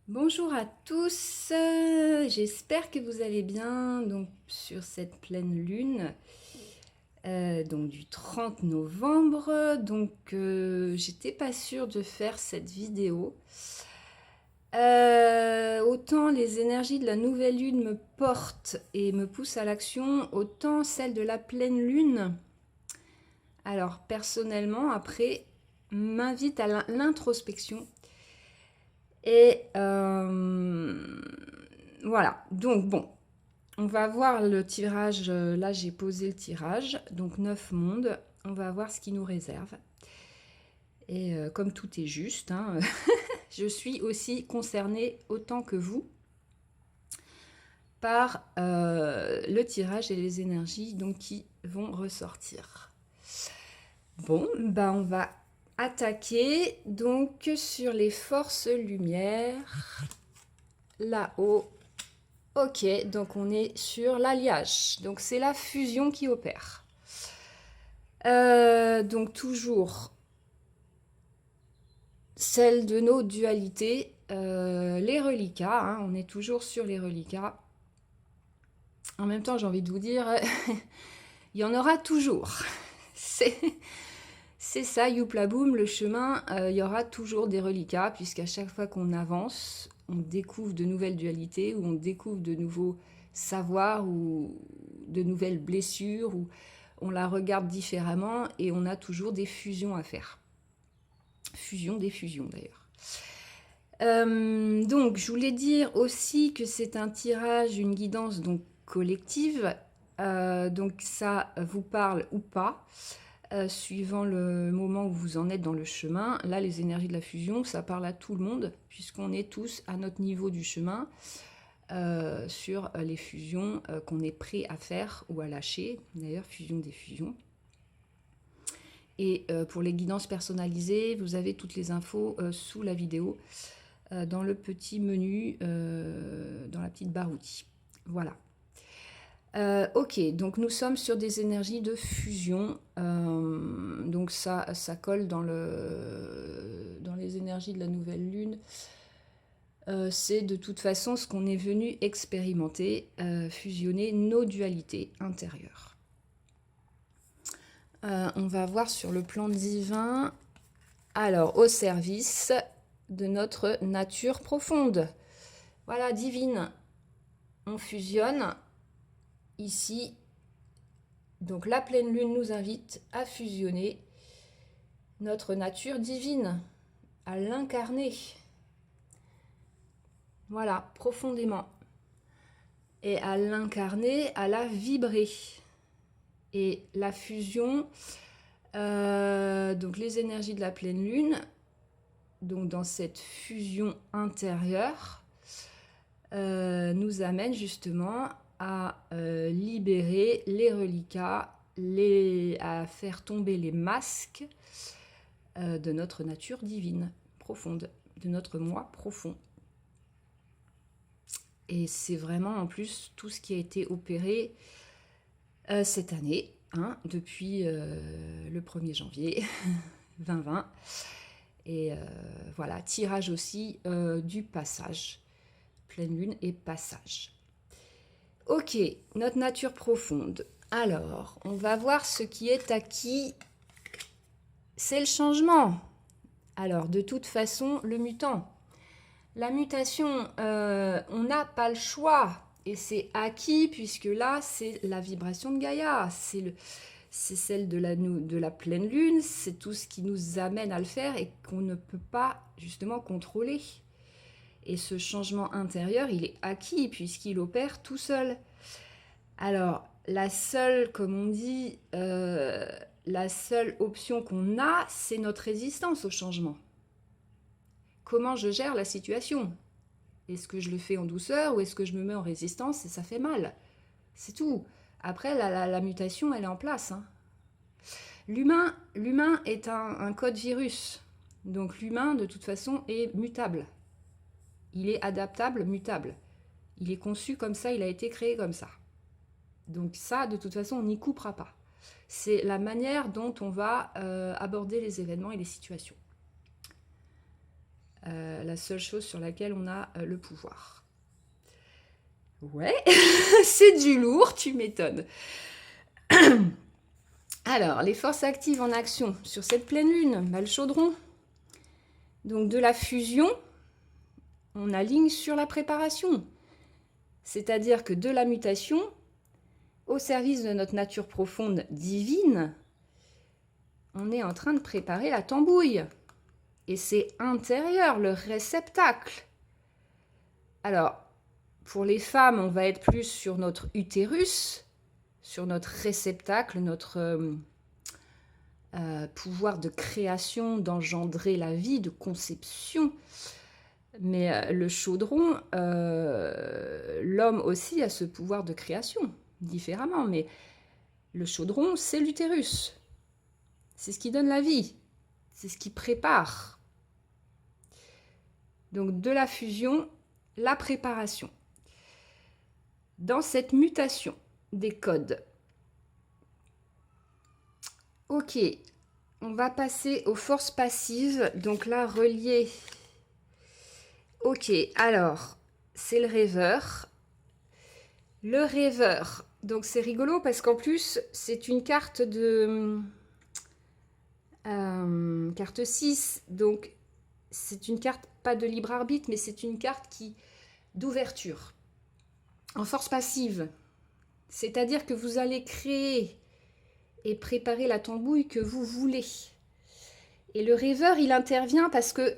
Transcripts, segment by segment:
Bonjour à tous, j'espère que vous allez bien donc sur cette pleine lune donc du 30 novembre. J'étais pas sûre de faire cette vidéo. Autant les énergies de la nouvelle lune me portent et me poussent à l'action, autant celle de la pleine lune, alors personnellement après, m'invite à l'introspection. Et voilà, donc bon, on va voir le tirage. Là, j'ai posé le tirage, donc 9 mondes. On va voir ce qui nous réserve. Et comme tout est juste, hein, je suis aussi concernée autant que vous par le tirage et les énergies donc, qui vont ressortir. Bon, bah on va attaquer donc sur les forces lumière là-haut. Ok, donc on est sur l'alliage. Donc c'est la fusion qui opère. Donc toujours celle de nos dualités, les reliquats. Hein, on est toujours sur les reliquats. En même temps, j'ai envie de vous dire, il y en aura toujours. C'est ça, youpla boum, le chemin, il y aura toujours des reliquats, puisqu'à chaque fois qu'on avance, on découvre de nouvelles dualités, ou on découvre de nouveaux savoirs, ou de nouvelles blessures, ou on la regarde différemment, et on a toujours des fusions à faire. Fusion des fusions, d'ailleurs. Donc, je voulais dire aussi que c'est un tirage, une guidance donc collective. Donc, ça vous parle ou pas. Suivant le moment où vous en êtes dans le chemin. Là, les énergies de la fusion, ça parle à tout le monde, puisqu'on est tous à notre niveau du chemin sur les fusions qu'on est prêt à faire ou à lâcher. D'ailleurs, fusion des fusions. Et pour les guidances personnalisées, vous avez toutes les infos sous la vidéo, dans le petit menu, dans la petite barre outils. Voilà. Ok, donc nous sommes sur des énergies de fusion. Donc ça colle dans les énergies de la nouvelle lune. C'est de toute façon ce qu'on est venu expérimenter, fusionner nos dualités intérieures. On va voir sur le plan divin. Alors, au service de notre nature profonde. Voilà, divine. On fusionne. Ici, donc la pleine lune nous invite à fusionner notre nature divine, à l'incarner. Voilà, profondément. Et à l'incarner, à la vibrer. Et la fusion, donc les énergies de la pleine lune, donc dans cette fusion intérieure, nous amène justement à libérer les reliquats, à faire tomber les masques de notre nature divine, profonde, de notre moi profond. Et c'est vraiment en plus tout ce qui a été opéré cette année, hein, depuis le 1er janvier 2020. Et voilà, tirage aussi du passage, pleine lune et passage. Ok, notre nature profonde. Alors, on va voir ce qui est acquis. C'est le changement. Alors, de toute façon, le mutant. La mutation, on n'a pas le choix. Et c'est acquis, puisque là, c'est la vibration de Gaïa. C'est celle de la pleine lune. C'est tout ce qui nous amène à le faire et qu'on ne peut pas, justement, contrôler. Et ce changement intérieur, il est acquis, puisqu'il opère tout seul. Alors, la seule, comme on dit, la seule option qu'on a, c'est notre résistance au changement. Comment je gère la situation? Est-ce que je le fais en douceur ou est-ce que je me mets en résistance et ça fait mal? C'est tout. Après, la mutation, elle est en place. Hein. L'humain est un code virus. Donc l'humain, de toute façon, est mutable. Il est adaptable, mutable. Il est conçu comme ça, il a été créé comme ça. Donc ça, de toute façon, on n'y coupera pas. C'est la manière dont on va aborder les événements et les situations. la seule chose sur laquelle on a le pouvoir. Ouais, c'est du lourd, tu m'étonnes. Alors, les forces actives en action sur cette pleine lune, le chaudron. Donc de la fusion, on aligne sur la préparation. C'est-à-dire que de la mutation, au service de notre nature profonde divine, on est en train de préparer la tambouille. Et c'est intérieur, le réceptacle. Alors, pour les femmes, on va être plus sur notre utérus, sur notre réceptacle, notre pouvoir de création, d'engendrer la vie, de conception. Mais le chaudron, l'homme aussi a ce pouvoir de création, différemment. Mais le chaudron, c'est l'utérus. C'est ce qui donne la vie. C'est ce qui prépare. Donc de la fusion, la préparation. Dans cette mutation des codes. Ok, on va passer aux forces passives. Donc là, relié. Ok, alors, c'est le rêveur. Le rêveur. Donc c'est rigolo parce qu'en plus, c'est une carte de... carte 6. Donc c'est une carte, pas de libre arbitre, mais c'est une carte d'ouverture. En force passive. C'est-à-dire que vous allez créer et préparer la tambouille que vous voulez. Et le rêveur, il intervient parce que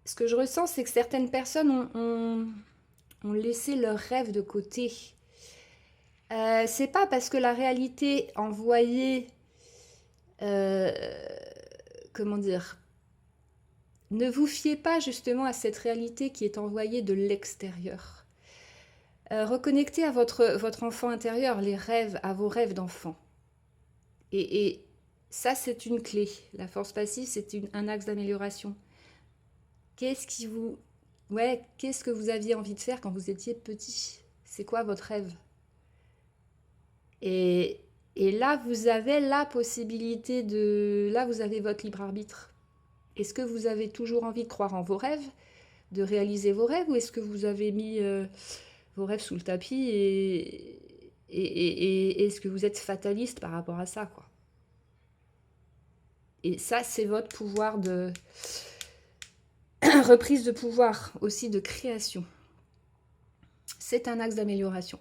ce que je ressens, c'est que certaines personnes ont laissé leurs rêves de côté. C'est pas parce que la réalité envoyée, comment dire, ne vous fiez pas justement à cette réalité qui est envoyée de l'extérieur. Reconnectez à votre enfant intérieur, les rêves, à vos rêves d'enfant. Et ça, c'est une clé. La force passive, c'est un axe d'amélioration. Qu'est-ce que vous aviez envie de faire quand vous étiez petit? C'est quoi votre rêve? Et là, vous avez la possibilité de... Là, vous avez votre libre arbitre. Est-ce que vous avez toujours envie de croire en vos rêves, de réaliser vos rêves, ou est-ce que vous avez mis vos rêves sous le tapis et est-ce que vous êtes fataliste par rapport à ça, quoi? Et ça, c'est votre pouvoir de... reprise de pouvoir, aussi de création. C'est un axe d'amélioration.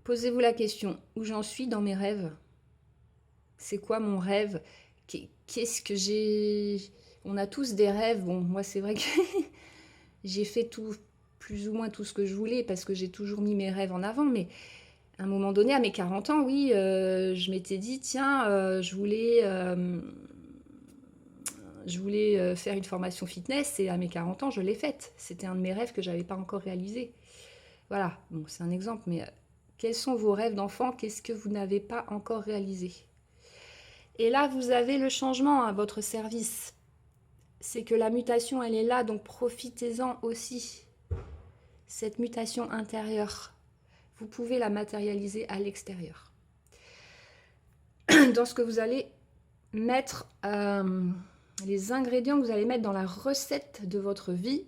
Posez-vous la question, où j'en suis dans mes rêves? C'est quoi mon rêve? Qu'est-ce que j'ai... On a tous des rêves. Bon, moi, c'est vrai que j'ai fait plus ou moins tout ce que je voulais parce que j'ai toujours mis mes rêves en avant. Mais à un moment donné, à mes 40 ans, oui, je m'étais dit, tiens, je voulais faire une formation fitness et à mes 40 ans, je l'ai faite. C'était un de mes rêves que je n'avais pas encore réalisé. Voilà, bon, c'est un exemple, mais quels sont vos rêves d'enfant? Qu'est-ce que vous n'avez pas encore réalisé? Et là, vous avez le changement à votre service. C'est que la mutation, elle est là, donc profitez-en aussi. Cette mutation intérieure, vous pouvez la matérialiser à l'extérieur. Dans ce que vous allez mettre, les ingrédients que vous allez mettre dans la recette de votre vie,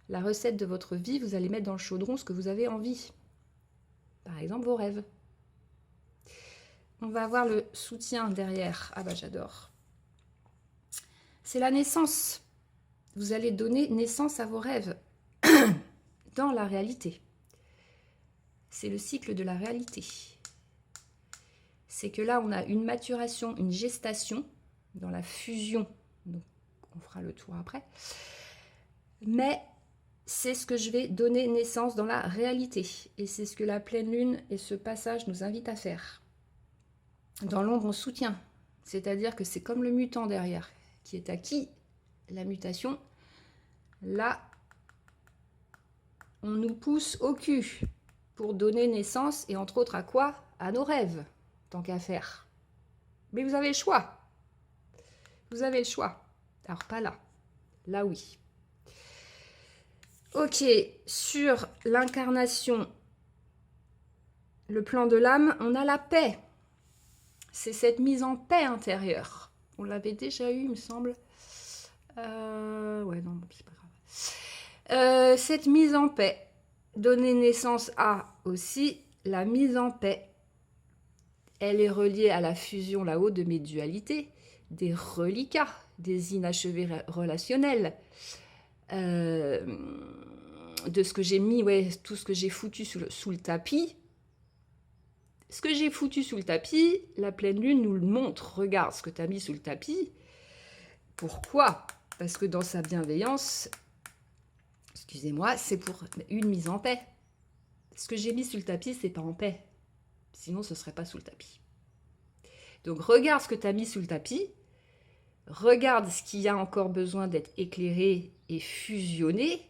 la recette de votre vie, vous allez mettre dans le chaudron ce que vous avez envie. Par exemple, vos rêves. On va avoir le soutien derrière. Ah bah j'adore. C'est la naissance. Vous allez donner naissance à vos rêves dans la réalité. C'est le cycle de la réalité. C'est que là, on a une maturation, une gestation dans la fusion. Donc, on fera le tour après. Mais c'est ce que je vais donner naissance dans la réalité. Et c'est ce que la pleine lune et ce passage nous invitent à faire. Dans l'ombre, on soutient. C'est-à-dire que c'est comme le mutant derrière, qui est acquis, la mutation. Là, on nous pousse au cul pour donner naissance, et entre autres à quoi? À nos rêves, tant qu'à faire. Mais vous avez le choix. Vous avez le choix. Alors pas là. Là, oui. Ok, sur l'incarnation, le plan de l'âme, on a la paix. C'est cette mise en paix intérieure. On l'avait déjà eu, il me semble. Ouais, non, c'est pas grave. Cette mise en paix, donner naissance à aussi la mise en paix. Elle est reliée à la fusion là-haut de mes dualités, des reliquats, des inachevés relationnels, de ce que j'ai mis, ouais, tout ce que j'ai foutu sous le tapis. Ce que j'ai foutu sous le tapis, la pleine lune nous le montre. Regarde ce que tu as mis sous le tapis. Pourquoi? Parce que dans sa bienveillance, excusez-moi, c'est pour une mise en paix. Ce que j'ai mis sous le tapis, c'est pas en paix. Sinon, ce serait pas sous le tapis. Donc, regarde ce que tu as mis sous le tapis. Regarde ce qui a encore besoin d'être éclairé et fusionné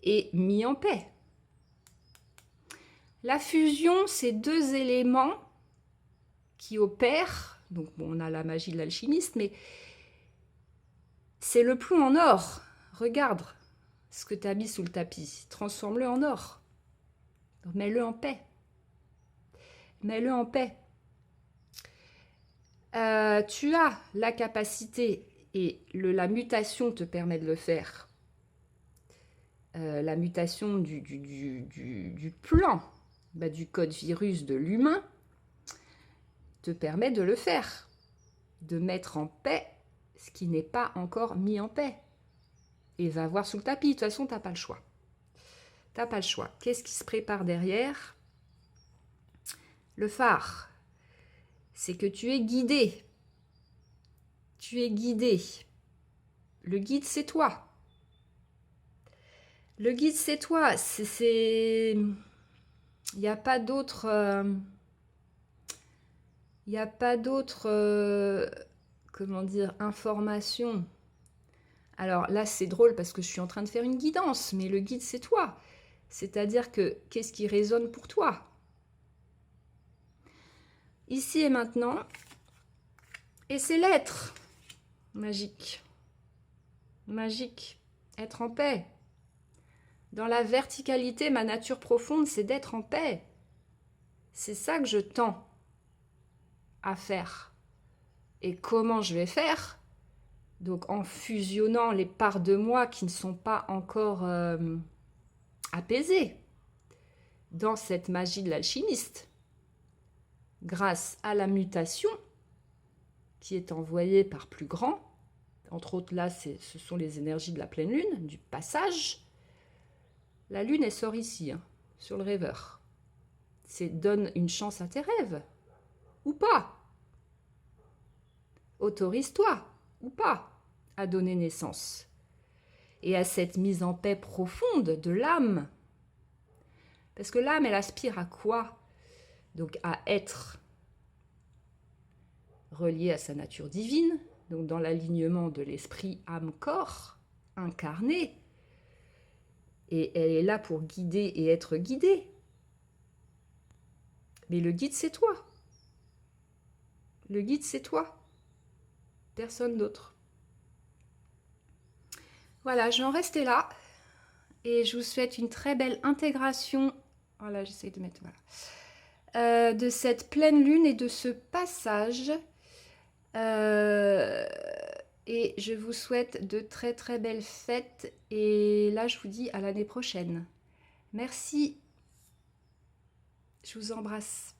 et mis en paix. La fusion, c'est deux éléments qui opèrent. Donc, bon, on a la magie de l'alchimiste, mais c'est le plomb en or. Regarde ce que tu as mis sous le tapis. Transforme-le en or. Mets-le en paix. Mets-le en paix. Tu as la capacité et la mutation te permet de le faire. La mutation du plan, du code virus de l'humain, te permet de le faire. De mettre en paix ce qui n'est pas encore mis en paix. Et va voir sous le tapis. De toute façon, tu n'as pas le choix. Tu n'as pas le choix. Qu'est-ce qui se prépare derrière? Le phare. C'est que tu es guidé. Tu es guidé. Le guide, c'est toi. Le guide, c'est toi. Il n'y a pas d'autre... Il n'y a pas d'autre... comment dire, information. Alors là, c'est drôle parce que je suis en train de faire une guidance, mais le guide, c'est toi. C'est-à-dire que, qu'est-ce qui résonne pour toi? Ici et maintenant. Et c'est l'être. Magique. Magique. Être en paix. Dans la verticalité, ma nature profonde, c'est d'être en paix. C'est ça que je tends à faire. Et comment je vais faire? Donc en fusionnant les parts de moi qui ne sont pas encore apaisées dans cette magie de l'alchimiste, grâce à la mutation qui est envoyée par plus grand, entre autres là, ce sont les énergies de la pleine lune, du passage. La lune, elle sort ici, hein, sur le rêveur. C'est donne une chance à tes rêves, ou pas. Autorise-toi, ou pas, à donner naissance. Et à cette mise en paix profonde de l'âme. Parce que l'âme, elle aspire à quoi? Donc à être reliée à sa nature divine, donc dans l'alignement de l'esprit âme-corps, incarné. Et elle est là pour guider et être guidée. Mais le guide, c'est toi. Le guide, c'est toi. Personne d'autre. Voilà, je vais en rester là. Et je vous souhaite une très belle intégration. Voilà, j'essaie de mettre... Voilà. De cette pleine lune et de ce passage. Et je vous souhaite de très très belles fêtes. Et là, je vous dis à l'année prochaine. Merci. Je vous embrasse.